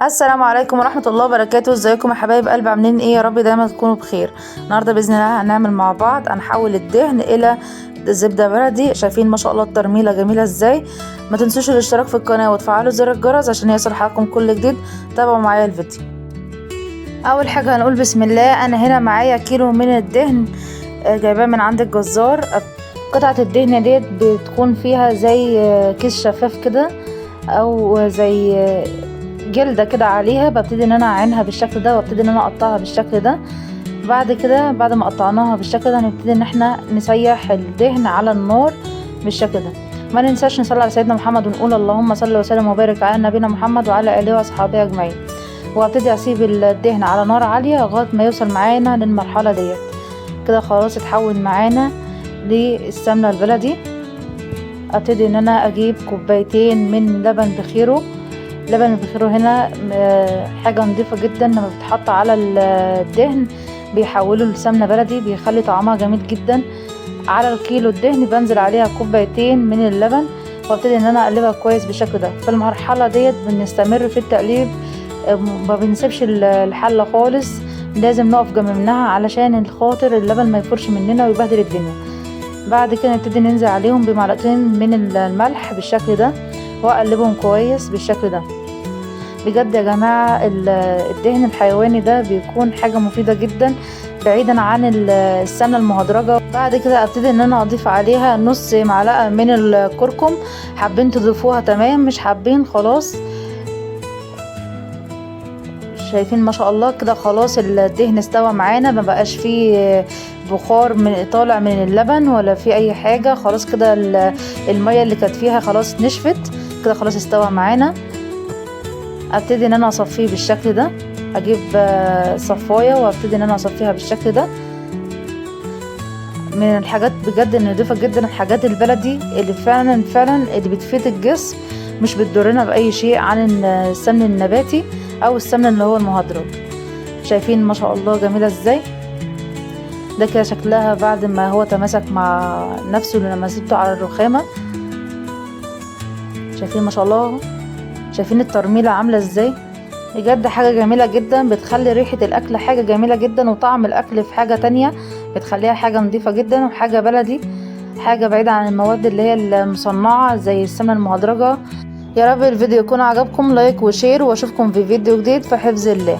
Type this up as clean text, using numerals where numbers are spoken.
السلام عليكم ورحمة الله وبركاته. ازيكم يا حبايب قلب، عاملين ايه؟ يا رب دايما تكونوا بخير. النهارده باذن الله هنعمل مع بعض، هنحول الدهن الى زبدة بلدي. شايفين ما شاء الله الترميلة جميلة ازاي؟ ما تنسوش الاشتراك في القناة وتفعلوا زر الجرس عشان يوصل حلقكم كل جديد. تابعوا معايا الفيديو. اول حاجة هنقول بسم الله. انا هنا معايا كيلو من الدهن جايباه من عند الجزار. قطعة الدهن ديت بتكون فيها زي كيس شفاف كده او زي جلدة كده عليها. ببتدي ان انا اعينها بالشكل ده وابتدي ان انا اقطعها بالشكل ده. بعد كده بعد ما قطعناها بالشكل ده هنبتدي ان احنا نسيح الدهن على النار بالشكل ده. ما ننساش نصلي على سيدنا محمد ونقول اللهم صل وسلم وبارك على نبينا محمد وعلى اله واصحابه اجمعين. وابتدي اسيب الدهن على نار عالية لغاية ما يوصل معانا للمرحلة ديت. كده خلاص اتحول معانا للسمنة البلدي. ابتدي ان انا اجيب كوبايتين من لبن بخيره. لبن البخير هنا حاجة نظيفة جدا، لما بتحط على الدهن بيحوله لسمنة بلدي، بيخلي طعمها جميل جدا. على الكيلو الدهن بنزل عليها كوبايتين من اللبن وابتدي ان انا اقلبها كويس بالشكل ده. في المرحلة ديت بنستمر في التقليب، ما بنسيبش الحلة خالص، لازم نقف جنب منها علشان الخاطر اللبن ما يفرش مننا ويبهدل الدنيا. بعد كده نبتدي ننزل عليهم بمعلقتين من الملح بالشكل ده واقلبهم كويس بالشكل ده. بجد يا جماعة الدهن الحيواني ده بيكون حاجة مفيدة جدا بعيدا عن السمنة المهدرجة. بعد كده ابتدي ان انا اضيف عليها نص معلقة من الكركم. حابين تضيفوها تمام، مش حابين خلاص. شايفين ما شاء الله كده خلاص الدهن استوى معانا، ما بقاش فيه بخار من طالع من اللبن ولا في اي حاجة. خلاص كده المية اللي كانت فيها خلاص نشفت. كده خلاص استوى معانا. ابتدي ان انا اصفيه بالشكل ده. اجيب صفايه وابتدي ان انا اصفيها بالشكل ده. من الحاجات بجد النضيفه جدا، الحاجات البلدي اللي فعلا اللي بتفيد الجسم، مش بتضرنا باي شيء عن السمن النباتي او السمن اللي هو المهدرج. شايفين ما شاء الله جميله ازاي؟ ده كده شكلها بعد ما هو تماسك مع نفسه لما سبته على الرخامه. شايفين ما شاء الله؟ شايفين الترميلة عاملة ازاي؟ بجد حاجة جميلة جدا، بتخلي ريحة الاكل حاجة جميلة جدا، وطعم الاكل في حاجة تانية، بتخليها حاجة نظيفة جدا وحاجة بلدي، حاجة بعيدة عن المواد اللي هي المصنعة زي السمنة المهدرجة. يا رب الفيديو يكون عجبكم. لايك وشير، واشوفكم في فيديو جديد في حفظ الله.